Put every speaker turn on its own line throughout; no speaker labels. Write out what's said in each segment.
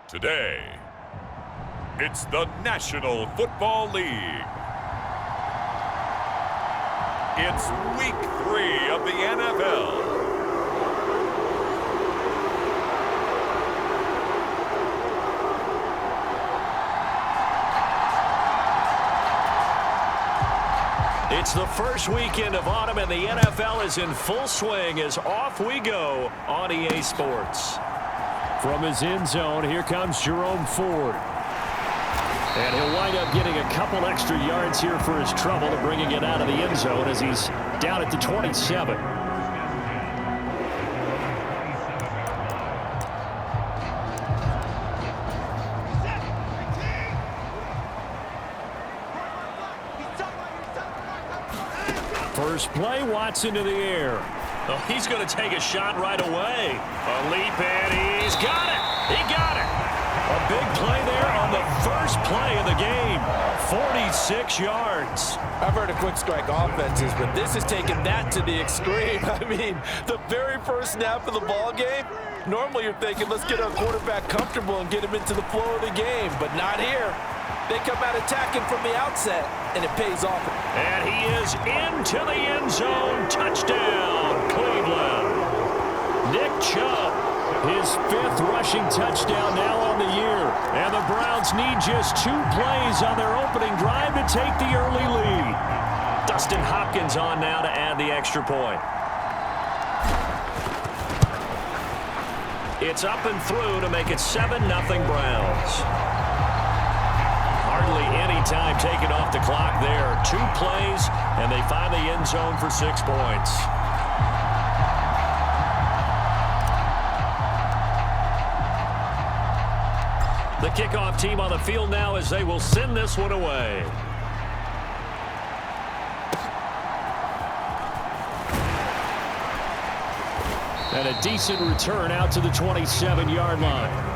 Today, it's the National Football League. It's Week 3 of the NFL.
It's the first weekend of autumn, and the NFL is in full swing as off we go on EA Sports.
From his end zone, here comes Jerome Ford. And he'll wind up getting a couple extra yards here for his trouble to bringing it out of the end zone as he's down at the 27. First play, Watson to the air.
Oh, he's going to take a shot right away. A leap, and he's got it. He got it.
A big play there on the first play of the game. 46 yards.
I've heard of quick strike offenses, but this is taking that to the extreme. I mean, the very first snap of the ball game, normally you're thinking, let's get our quarterback comfortable and get him into the flow of the game, but not here. They come out attacking from the outset, and it pays off.
And he is into the end zone. Touchdown, Cleveland.
Nick Chubb, his 5th rushing touchdown now on the year. And the Browns need just 2 plays on their opening drive to take the early lead.
Dustin Hopkins on now to add the extra point. It's up and through to make it 7-0 Browns. Hardly any time taken off the clock there. 2 plays, and they find the end zone for 6 points. The kickoff team on the field now as they will send this one away.
And a decent return out to the 27-yard line.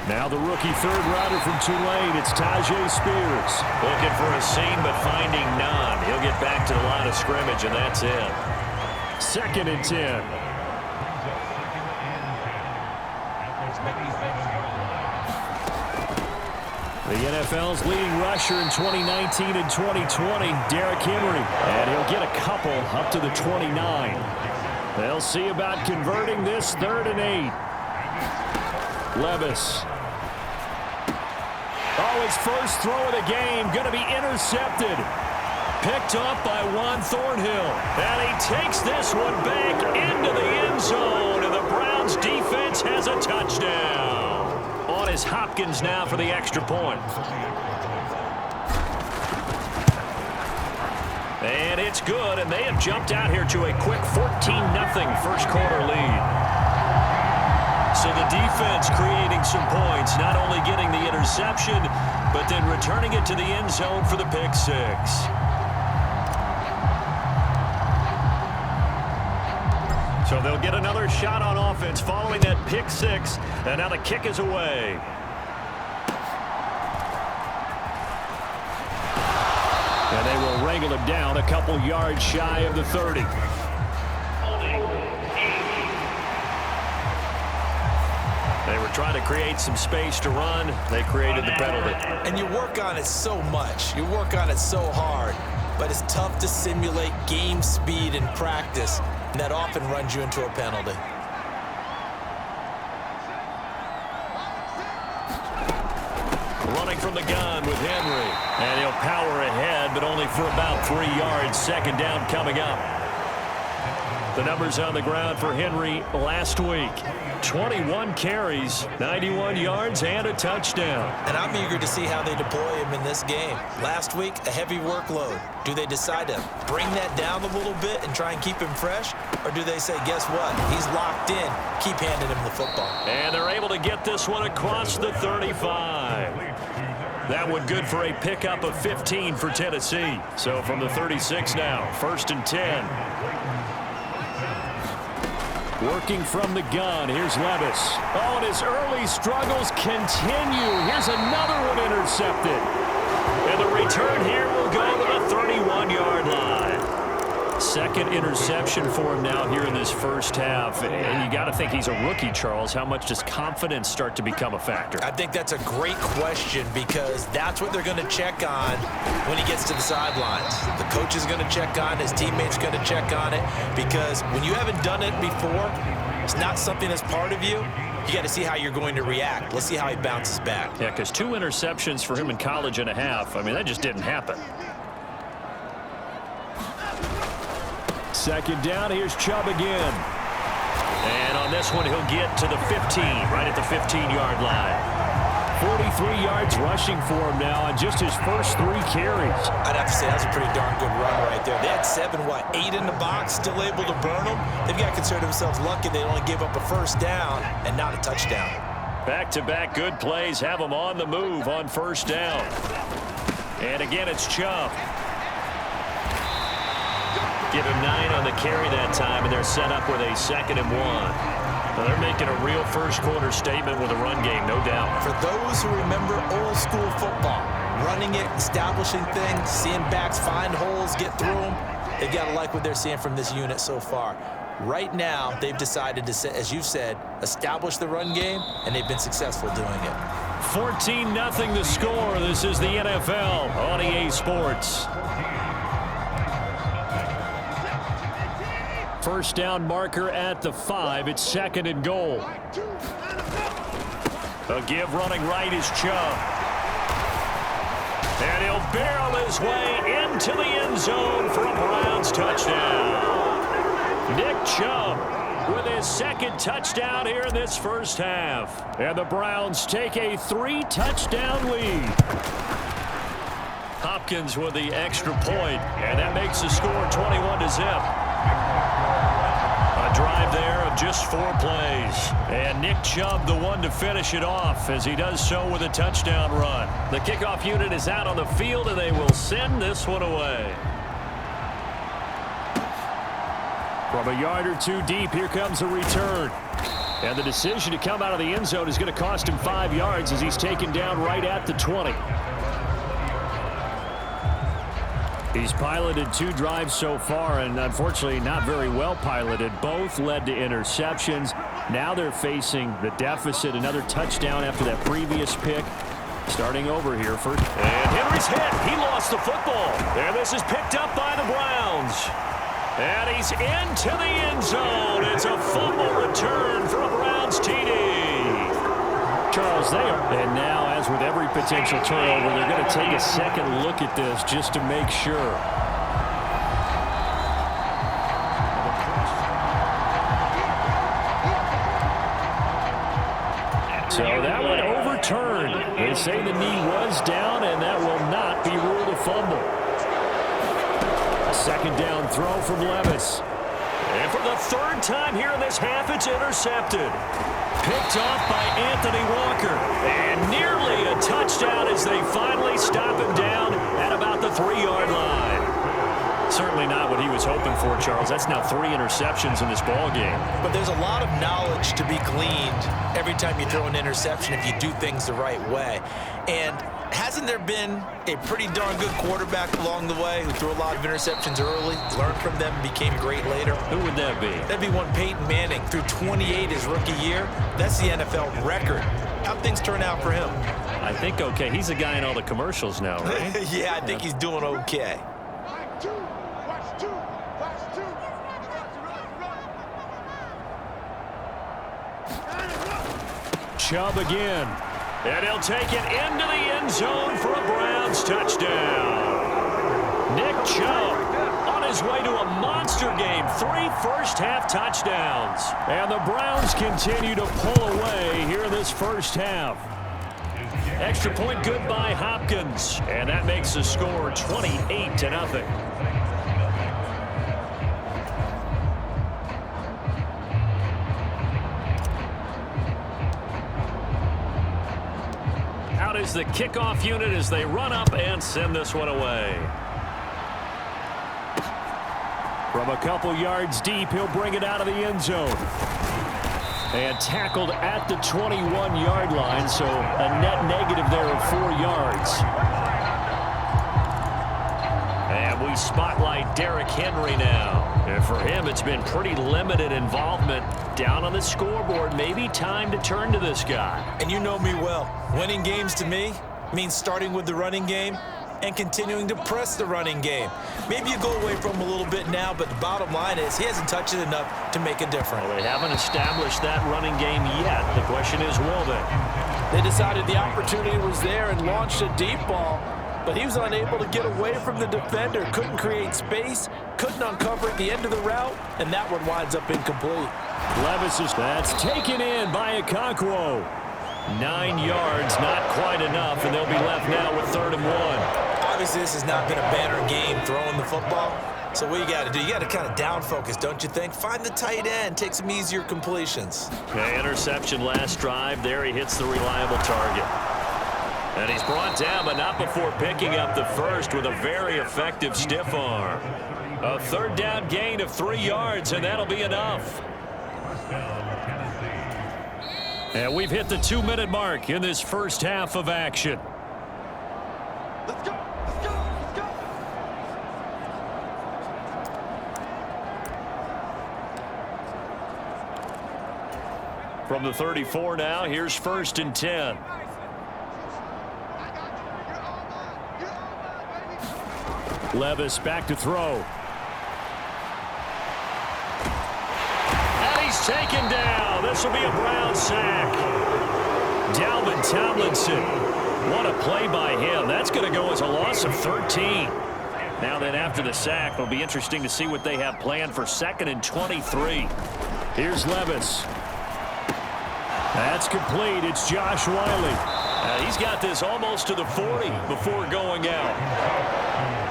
Now the rookie third rounder from Tulane, it's Tajay Spears.
Looking for a seam, but finding none. He'll get back to the line of scrimmage, and that's it.
2nd and 10. The NFL's leading rusher in 2019 and 2020, Derrick Henry. And he'll get a couple up to the 29. They'll see about converting this 3rd and 8. Levis. Oh, his first throw of the game going to be intercepted. Picked off by Juan Thornhill. And he takes this one back into the end zone. And the Browns defense has a touchdown. On is Hopkins now for the extra point. And it's good. And they have jumped out here to a quick 14-0 first quarter lead. So the defense creating some points, not only getting the interception, but then returning it to the end zone for the pick 6. So they'll get another shot on offense following that pick 6, and now the kick is away. And they will wrangle him down a couple yards shy of the 30. They were trying to create some space to run. They created the penalty.
And you work on it so much. You work on it so hard. But it's tough to simulate game speed in practice. And that often runs you into a penalty.
Running from the gun with Henry. And he'll power ahead, but only for about 3 yards. 2nd down coming up. The numbers on the ground for Henry last week. 21 carries, 91 yards, and a touchdown.
And I'm eager to see how they deploy him in this game. Last week, a heavy workload. Do they decide to bring that down a little bit and try and keep him fresh? Or do they say, guess what? He's locked in. Keep handing him the football.
And they're able to get this one across the 35. That one good for a pickup of 15 for Tennessee. So from the 36 now, 1st and 10.
Working from the gun, here's Levis. Oh, and his early struggles continue. Here's another one intercepted. And the return here will go to the 31-yard line. Second interception for him now here in this first half. And you got to think he's a rookie, Charles. How much does confidence start to become a factor?
I think that's a great question because that's what they're going to check on when he gets to the sidelines. The coach is going to check on it. His teammates going to check on it because when you haven't done it before, it's not something that's part of you. You got to see how you're going to react. Let's see how he bounces back.
Yeah, because 2 interceptions for him in college and a half. I mean, that just didn't happen. Second down, here's Chubb again. And on this one, he'll get to the 15, right at the 15-yard line. 43 yards rushing for him now on just his first 3 carries.
I'd have to say that was a pretty darn good run right there. They had 8 in the box, still able to burn them. They've got to consider themselves lucky they only gave up a first down and not a touchdown.
Back-to-back good plays have them on the move on first down. And again, it's Chubb. Give him 9 on the carry that time, and they're set up with a 2nd and 1. Well, they're making a real first-quarter statement with a run game, no doubt.
For those who remember old-school football, running it, establishing things, seeing backs find holes, get through them, they've got to like what they're seeing from this unit so far. Right now, they've decided to, as you've said, establish the run game, and they've been successful doing it.
14-0 the score. This is the NFL on EA Sports. First down marker at the 5. It's 2nd and goal. A give running right is Chubb. And he'll barrel his way into the end zone for a Browns touchdown. Nick Chubb with his 2nd touchdown here in this first half. And the Browns take a 3-touchdown lead. Hopkins with the extra point, and that makes the score 21-0. A drive there of just 4 plays. And Nick Chubb, the one to finish it off, as he does so with a touchdown run. The kickoff unit is out on the field, and they will send this one away. From a yard or 2 deep, here comes a return. And the decision to come out of the end zone is going to cost him 5 yards as he's taken down right at the 20. He's piloted 2 drives so far, and unfortunately not very well piloted. Both led to interceptions. Now they're facing the deficit. Another touchdown after that previous pick. Starting over here for... And Henry's hit. He lost the football. And this is picked up by the Browns. And he's into the end zone. It's a fumble return for a Browns TD. Charles, they are. And now, as with every potential turnover, they're going to take a second look at this just to make sure. So that one overturned. They say the knee was down, and that will not be ruled a fumble. A 2nd down throw from Levis. And for the 3rd time here in this half, it's intercepted. Picked off by Anthony Walker. And nearly a touchdown as they finally stop him down at about the 3-yard line. Certainly not what he was hoping for, Charles. That's now 3 interceptions in this ball game.
But there's a lot of knowledge to be gleaned every time you throw an interception if you do things the right way. And hasn't there been a pretty darn good quarterback along the way who threw a lot of interceptions early, learned from them, and became great later?
Who would that be?
That'd be one Peyton Manning. Threw 28 his rookie year. That's the NFL record. How'd things turn out for him?
I think okay. He's the guy in all the commercials now, right?
Yeah, I think he's doing okay.
Chubb again. And he'll take it into the end zone for a Browns touchdown. Nick Chubb on his way to a monster game. 3 first-half touchdowns. And the Browns continue to pull away here in this first half. Extra point good by Hopkins. And that makes the score 28-0. Out is the kickoff unit as they run up and send this one away. From a couple yards deep, he'll bring it out of the end zone. And tackled at the 21-yard line, so a net negative there of 4 yards. And we spotlight Derrick Henry now. And for him, it's been pretty limited involvement down on the scoreboard. Maybe time to turn to this guy.
And you know me well. Winning games to me means starting with the running game and continuing to press the running game. Maybe you go away from him a little bit now, but the bottom line is he hasn't touched it enough to make a difference.
Well, they haven't established that running game yet. The question is, will they?
They decided the opportunity was there and launched a deep ball, but he was unable to get away from the defender, couldn't create space, couldn't uncover at the end of the route, and that one winds up incomplete.
Levis is that's taken in by Okonkwo. 9 yards, not quite enough, and they'll be left now with 3rd and 1.
Obviously, this has not been a banner game throwing the football. So what you got to do, you got to kind of down focus, don't you think? Find the tight end, take some easier completions.
Okay, interception last drive. There he hits the reliable target. And he's brought down, but not before picking up the first with a very effective stiff arm. A 3rd down gain of 3 yards, and that'll be enough. And we've hit the 2-minute mark in this first half of action.
Let's go. Let's go. Let's go.
From the 34 now, here's 1st and 10.
Levis back to throw.
And he's taken down. This will be a Brown sack. Dalvin Tomlinson. What a play by him. That's going to go as a loss of 13. Now then, after the sack, it'll be interesting to see what they have planned for 2nd and 23.
Here's Levis. That's complete. It's Josh Wiley.
He's got this almost to the 40 before going out.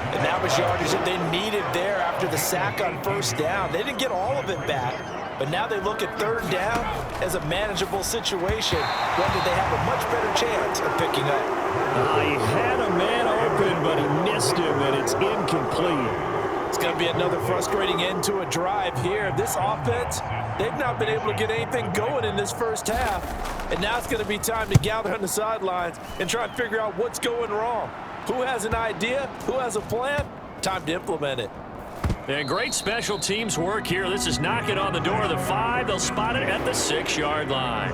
And that was yardage that they needed there after the sack on 1st down. They didn't get all of it back, but now they look at 3rd down as a manageable situation, one that they have a much better chance of picking up.
He had a man open, but he missed him, and it's incomplete.
It's going to be another frustrating end to a drive here. This offense, they've not been able to get anything going in this first half, and now it's going to be time to gather on the sidelines and try and figure out what's going wrong. Who has an idea? Who has a plan? Time to implement it.
And great special teams work here. This is knocking on the door of the 5. They'll spot it at the 6-yard line.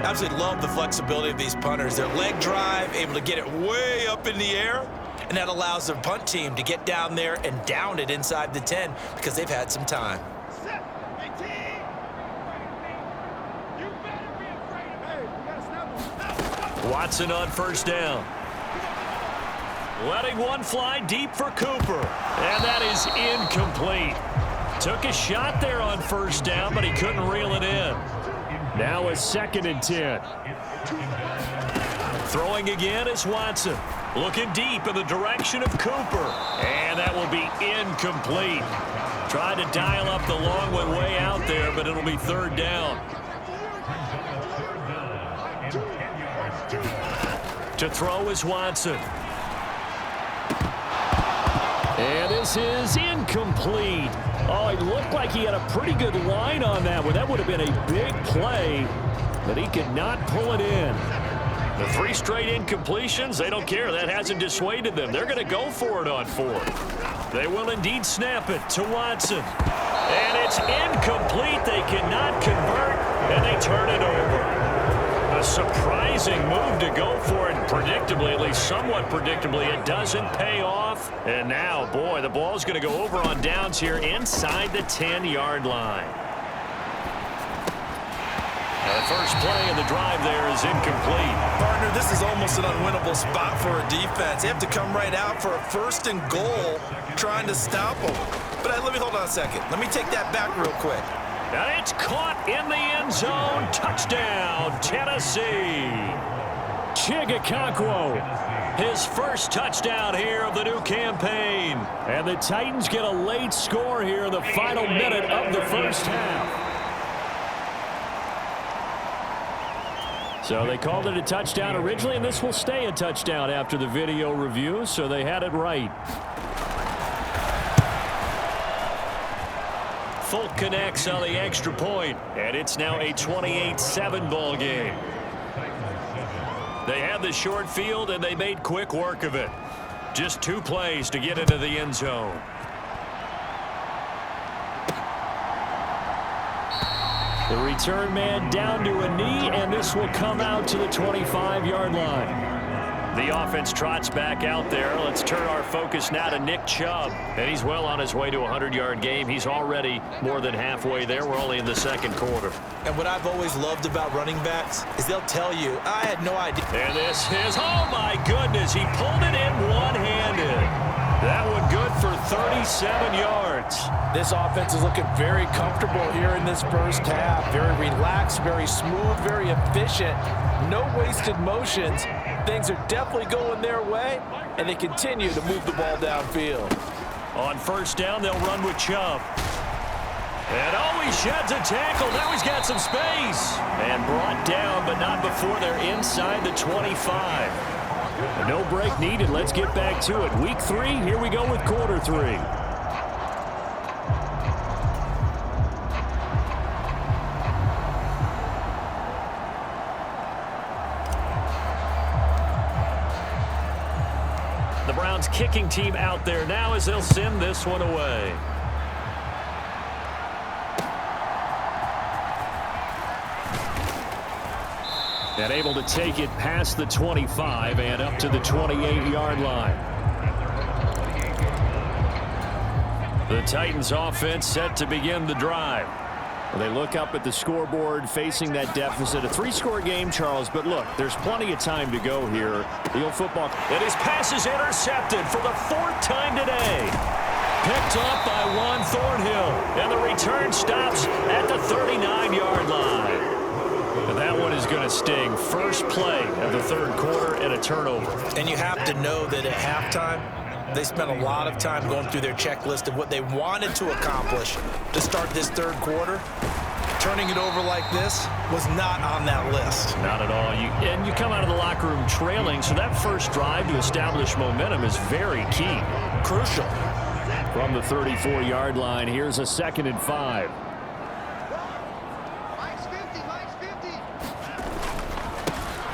Absolutely love the flexibility of these punters. Their leg drive, able to get it way up in the air, and that allows their punt team to get down there and down it inside the 10 because they've had some time.
Watson on 1st down. Letting one fly deep for Cooper. And that is incomplete. Took a shot there on 1st down, but he couldn't reel it in.
Now a 2nd and 10.
Throwing again is Watson. Looking deep in the direction of Cooper. And that will be incomplete. Tried to dial up the long one way out there, but it'll be 3rd down. To throw is Watson.
And this is incomplete. Oh, it looked like he had a pretty good line on that one. That would have been a big play, but he could not pull it in.
The 3 straight incompletions, they don't care. That hasn't dissuaded them. They're going to go for it on 4th. They will indeed snap it to Watson. And it's incomplete. They cannot convert, and they turn it over. A surprising move to go for it. Predictably, at least somewhat predictably, it doesn't pay off. And now, boy, the ball's going to go over on downs here inside the 10-yard line. Now, the first play of the drive there is incomplete.
Partner, this is almost an unwinnable spot for a defense. They have to come right out for a 1st and goal trying to stop them. But let me hold on a second. Let me take that back real quick.
And it's caught in the end zone. Touchdown, Tennessee.
Okonkwo.
His first touchdown here of the new campaign.
And the Titans get a late score here in the final minute of the first half. So they called it a touchdown originally, and this will stay a touchdown after the video review, so they had it right. Folk connects on the extra point, and it's now a 28-7 ball game. They had the short field, and they made quick work of it. Just 2 plays to get into the end zone. The return man down to a knee, and this will come out to the 25-yard line. The offense trots back out there. Let's turn our focus now to Nick Chubb. And he's well on his way to a 100-yard game. He's already more than halfway there. We're only in the second quarter.
And what I've always loved about running backs is they'll tell you, I had no idea.
And this is, oh my goodness, he pulled it in one-handed. That one good for 37 yards.
This offense is looking very comfortable here in this first half. Very relaxed, very smooth, very efficient. No wasted motions. Things are definitely going their way, and they continue to move the ball downfield.
On first down, they'll run with Chubb. And oh, he sheds a tackle. Now he's got some space. And brought down, but not before they're inside the 25. No break needed. Let's get back to it. Week 3, here we go with quarter 3. The Browns kicking team out there now as they'll send this one away. And able to take it past the 25 and up to the 28-yard line. The Titans offense set to begin the drive. Well, they look up at the scoreboard facing that deficit. A 3-score game, Charles, but look, there's plenty of time to go here. The old football. And his pass is intercepted for the 4th time today. Picked up by Juan Thornhill. And the return stops at the 39-yard line. And that one is going to sting. First play of the 3rd quarter and a turnover.
And you have to know that at halftime, they spent a lot of time going through their checklist of what they wanted to accomplish to start this 3rd quarter. Turning it over like this was not on that list.
Not at all. You come out of the locker room trailing, so that first drive to establish momentum is very key.
Crucial.
From the 34-yard line, here's a 2nd and 5.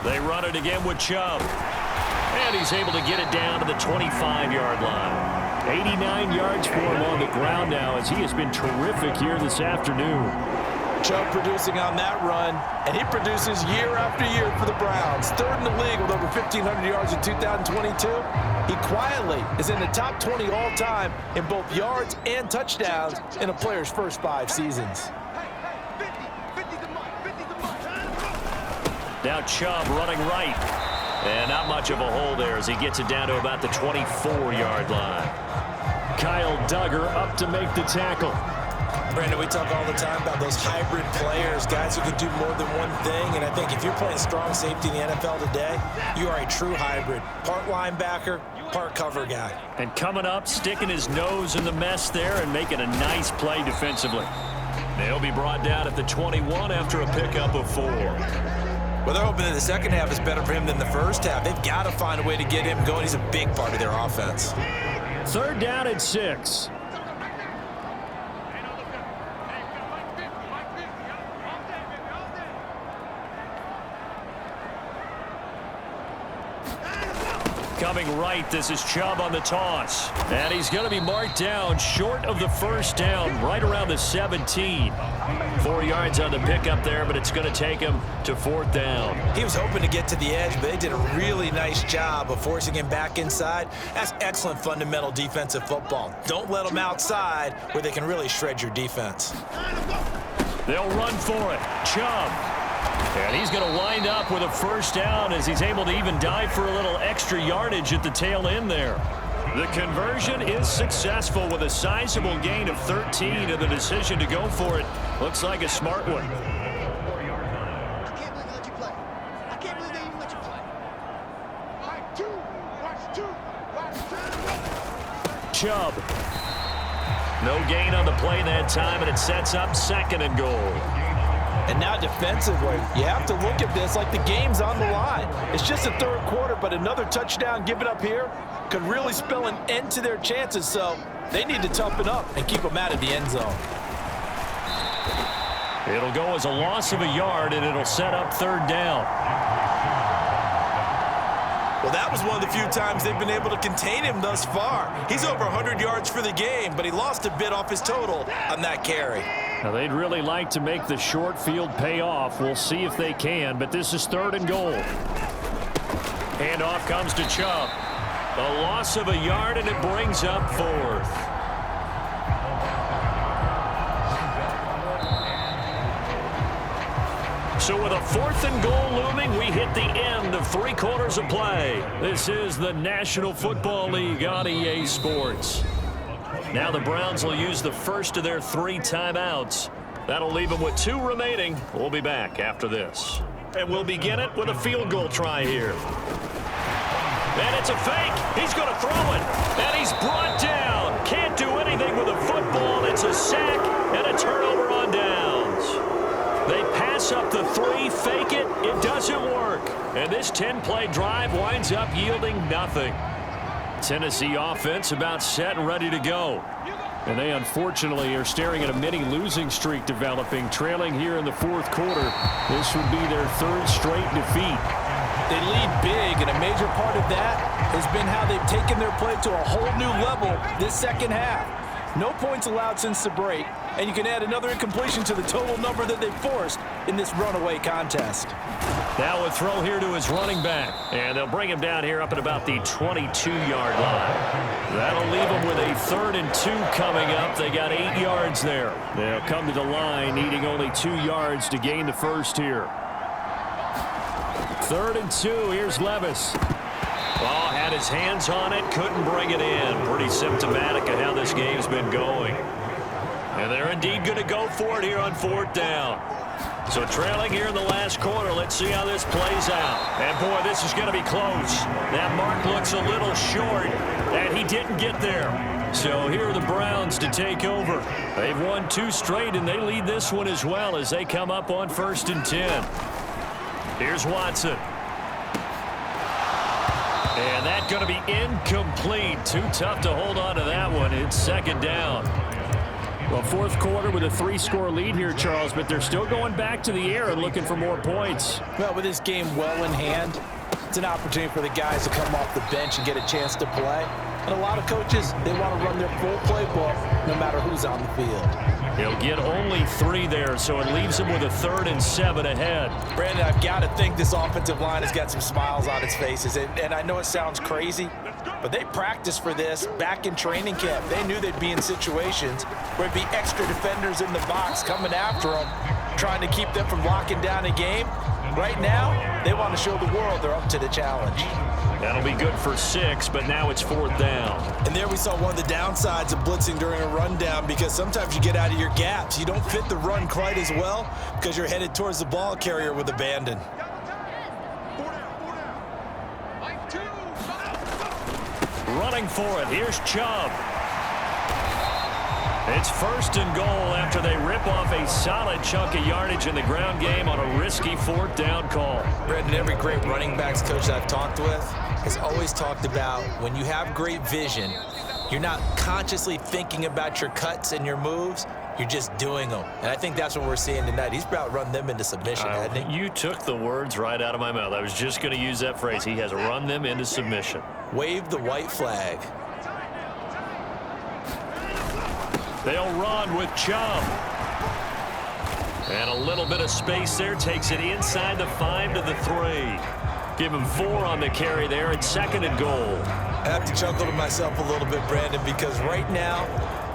They run it again with Chubb. And he's able to get it down to the 25-yard line. 89 yards for him on the ground now as he has been terrific here this afternoon.
Chubb producing on that run, and he produces year after year for the Browns. 3rd in the league with over 1,500 yards in 2022. He quietly is in the top 20 all-time in both yards and touchdowns in a player's first 5 seasons.
Now Chubb running right. And not much of a hole there as he gets it down to about the 24-yard line. Kyle Duggar up to make the tackle.
Brandon, we talk all the time about those hybrid players, guys who can do more than one thing. And I think if you're playing strong safety in the NFL today, you are a true hybrid. Part linebacker, part cover guy.
And coming up, sticking his nose in the mess there and making a nice play defensively. They'll be brought down at the 21 after a pickup of 4.
Well, they're hoping that the second half is better for him than the first half. They've got to find a way to get him going. He's a big part of their offense.
3rd down and 6. Coming right, this is Chubb on the toss. And he's going to be marked down short of the first down, right around the 17. 4 yards on the pickup there, but it's going to take him to 4th down.
He was hoping to get to the edge, but they did a really nice job of forcing him back inside. That's excellent fundamental defensive football. Don't let them outside where they can really shred your defense.
They'll run for it. Chubb. And he's going to wind up with a first down as he's able to even dive for a little extra yardage at the tail end there. The conversion is successful with a sizable gain of 13, and the decision to go for it looks like a smart one.
I can't believe they let you play. I can't believe they even let you play.
Chubb. No gain on the play that time, and it sets up 2nd and goal.
And now defensively, you have to look at this like the game's on the line. It's just the 3rd quarter, but another touchdown given up here could really spell an end to their chances, so they need to toughen up and keep them out of the end zone.
It'll go as a loss of a yard, and it'll set up third down.
Well, that was one of the few times they've been able to contain him thus far. He's over 100 yards for the game, but he lost a bit off his total on that carry.
Now, they'd really like to make the short field pay off. We'll see if they can, but this is third and goal. Handoff comes to Chubb. A loss of a yard, and it brings up fourth. So with a fourth and goal looming, we hit the end of 3 quarters of play. This is the National Football League on EA Sports. Now the Browns will use the first of their 3 timeouts. That'll leave them with 2 remaining. We'll be back after this. And we'll begin it with a field goal try here. And it's a fake. He's going to throw it. And he's brought down. Can't do anything with a football. It's a sack and a turnover on downs. They pass up the 3, fake it. It doesn't work. And this 10-play drive winds up yielding nothing. Tennessee offense about set and ready to go. And they unfortunately are staring at a mini losing streak developing, trailing here in the 4th quarter. This would be their 3rd straight defeat.
They lead big, and a major part of that has been how they've taken their play to a whole new level this second half. No points allowed since the break, and you can add another incompletion to the total number that they forced in this runaway contest.
Now a throw here to his running back, and they'll bring him down here up at about the 22-yard line. That'll leave them with a 3rd and 2 coming up. They got 8 yards there. They'll come to the line needing only 2 yards to gain the first here. 3rd and 2. Here's Levis. Oh, had his hands on it, couldn't bring it in. Pretty symptomatic of how this game's been going. And they're indeed going to go for it here on 4th down. So trailing here in the last quarter, let's see how this plays out. And boy, this is going to be close. That mark looks a little short, and he didn't get there. So here are the Browns to take over. They've won 2 straight, and they lead this one as well as they come up on 1st and 10. Here's Watson. And that's going to be incomplete. Too tough to hold on to that one. It's 2nd down. Well, 4th quarter with a 3-score lead here, Charles, but they're still going back to the air and looking for more points.
Well, with this game well in hand, it's an opportunity for the guys to come off the bench and get a chance to play. And a lot of coaches, they want to run their full playbook no matter who's on the field.
He'll get only 3 there, so it leaves him with a 3rd and 7 ahead.
Brandon, I've got to think this offensive line has got some smiles on its faces. And I know it sounds crazy, but they practiced for this back in training camp. They knew they'd be in situations where it'd be extra defenders in the box coming after them, trying to keep them from locking down a game. Right now, they want to show the world they're up to the challenge.
That'll be good for 6, but now it's 4th down.
And there we saw one of the downsides of blitzing during a rundown, because sometimes you get out of your gaps. You don't fit the run quite as well because you're headed towards the ball carrier with abandon.
Running for it. Here's Chubb. It's 1st and goal after they rip off a solid chunk of yardage in the ground game on a risky 4th down call.
Brandon, every great running backs coach I've talked with has always talked about when you have great vision, you're not consciously thinking about your cuts and your moves. You're just doing them. And I think that's what we're seeing tonight. He's about run them into submission, hasn't he?
You took the words right out of my mouth. I was just going to use that phrase. He has run them into submission.
Wave the white flag.
They'll run with Chubb. And a little bit of space there. Takes it inside the 5 to the 3. Give him 4 on the carry there. It's 2nd and goal.
I have to chuckle to myself a little bit, Brandon, because right now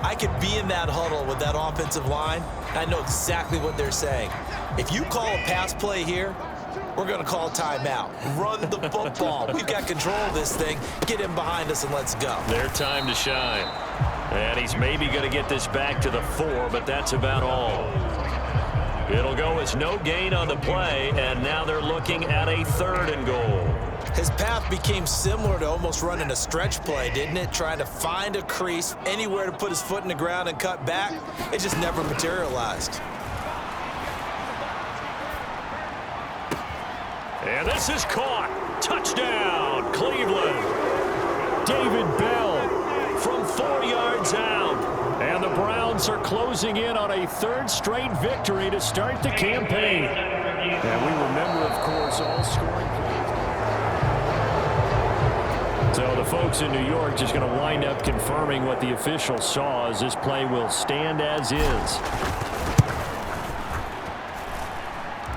I could be in that huddle with that offensive line. I know exactly what they're saying. If you call a pass play here, we're going to call timeout. Run the football. We've got control of this thing. Get him behind us and let's go.
Their time to shine. And he's maybe going to get this back to the 4, but that's about all. It'll go as no gain on the play, and now they're looking at a 3rd and goal.
His path became similar to almost running a stretch play, didn't it? Trying to find a crease, anywhere to put his foot in the ground and cut back. It just never materialized.
And this is caught. Touchdown, Cleveland. David Bell from 4 yards out. And the Browns Giants are closing in on a third straight victory to start the campaign. And we remember, of course, all scoring plays. So the folks in New York just going to wind up confirming what the official saw, as this play will stand as is.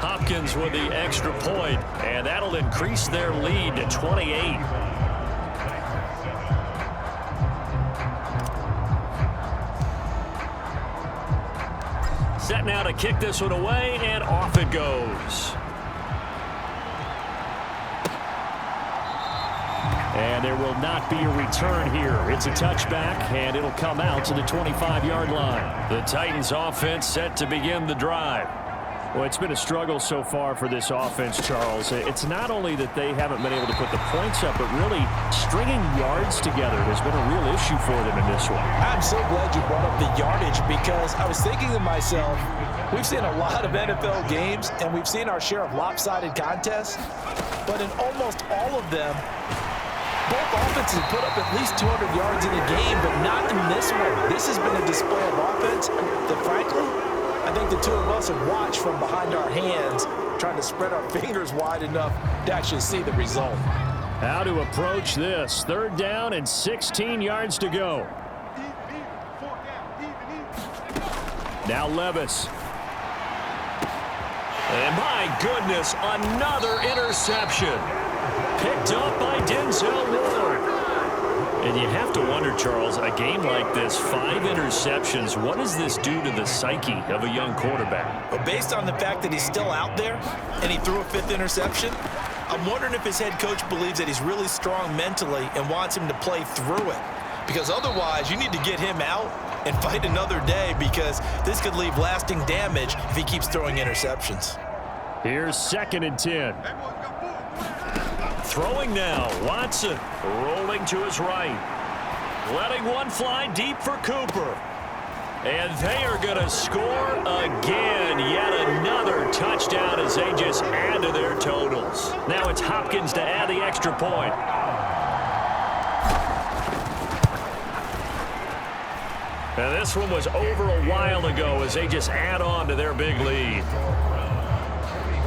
Hopkins with the extra point, and that'll increase their lead to 28. Set now to kick this one away, and off it goes. And there will not be a return here. It's a touchback, and it'll come out to the 25-yard line. The Titans offense set to begin the drive. Well, it's been a struggle so far for this offense, Charles. It's not only that they haven't been able to put the points up, but really stringing yards together has been a real issue for them in this one.
I'm so glad you brought up the yardage, because I was thinking to myself, we've seen a lot of NFL games, and we've seen our share of lopsided contests, but in almost all of them, both offenses put up at least 200 yards in a game, but not in this one. This has been a display of offense that, frankly, I think the two of us have watched from behind our hands, trying to spread our fingers wide enough to actually see the result.
How to approach this. 3rd down and 16 yards to go. Now Levis. And my goodness, another interception. Picked up by Denzel Ward. And you have to wonder, Charles, a game like this, 5 interceptions, what does this do to the psyche of a young quarterback?
But based on the fact that he's still out there and he threw a 5th interception, I'm wondering if his head coach believes that he's really strong mentally and wants him to play through it. Because otherwise, you need to get him out and fight another day, because this could leave lasting damage if he keeps throwing interceptions.
Here's 2nd and 10. Throwing now, Watson rolling to his right. Letting one fly deep for Cooper. And they are going to score again. Yet another touchdown as they just add to their totals. Now it's Hopkins to add the extra point. And this one was over a while ago as they just add on to their big lead.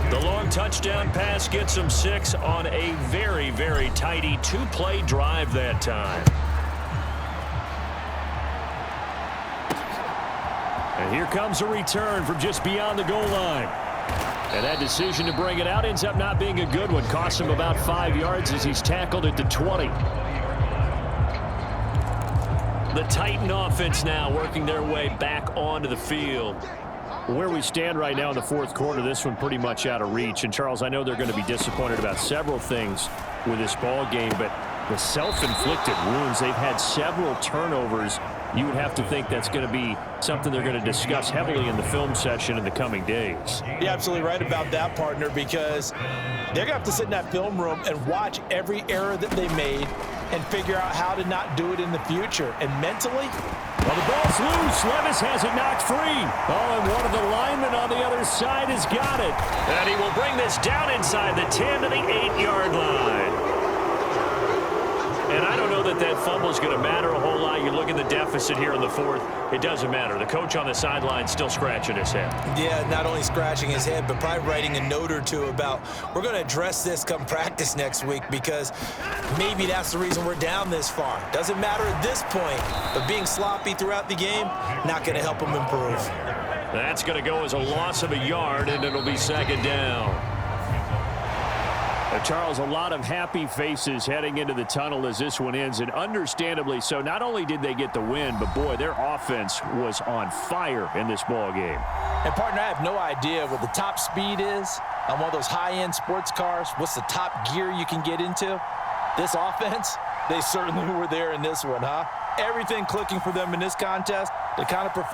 The long touchdown pass gets them 6 on a very, very tidy 2-play drive that time. And here comes a return from just beyond the goal line. And that decision to bring it out ends up not being a good one. Costs him about 5 yards as he's tackled at the 20. The Titan offense now working their way back onto the field. Where we stand right now in the 4th quarter, this one pretty much out of reach. And, Charles, I know they're going to be disappointed about several things with this ball game, but the self-inflicted wounds, they've had several turnovers. You would have to think that's going to be something they're going to discuss heavily in the film session in the coming days.
You're absolutely right about that, partner, because they're going to have to sit in that film room and watch every error that they made and figure out how to not do it in the future. And mentally,
well, the ball's loose. Levis has it knocked free. Oh, and one of the linemen on the other side has got it. And he will bring this down inside the 10 to the 8-yard line. And I don't know that that fumble is going to matter a whole lot. You look at the deficit here in the 4th. It doesn't matter. The coach on the sideline still scratching his head.
Yeah, not only scratching his head, but probably writing a note or two about, we're going to address this come practice next week, because maybe that's the reason we're down this far. Doesn't matter at this point, but being sloppy throughout the game, not going to help him improve.
That's going to go as a loss of a yard, and it'll be 2nd down. Charles, a lot of happy faces heading into the tunnel as this one ends, and understandably so. Not only did they get the win, but, boy, their offense was on fire in this ball game.
And, partner, I have no idea what the top speed is on one of those high-end sports cars. What's the top gear you can get into? This offense, they certainly were there in this one, huh? Everything clicking for them in this contest. They kind of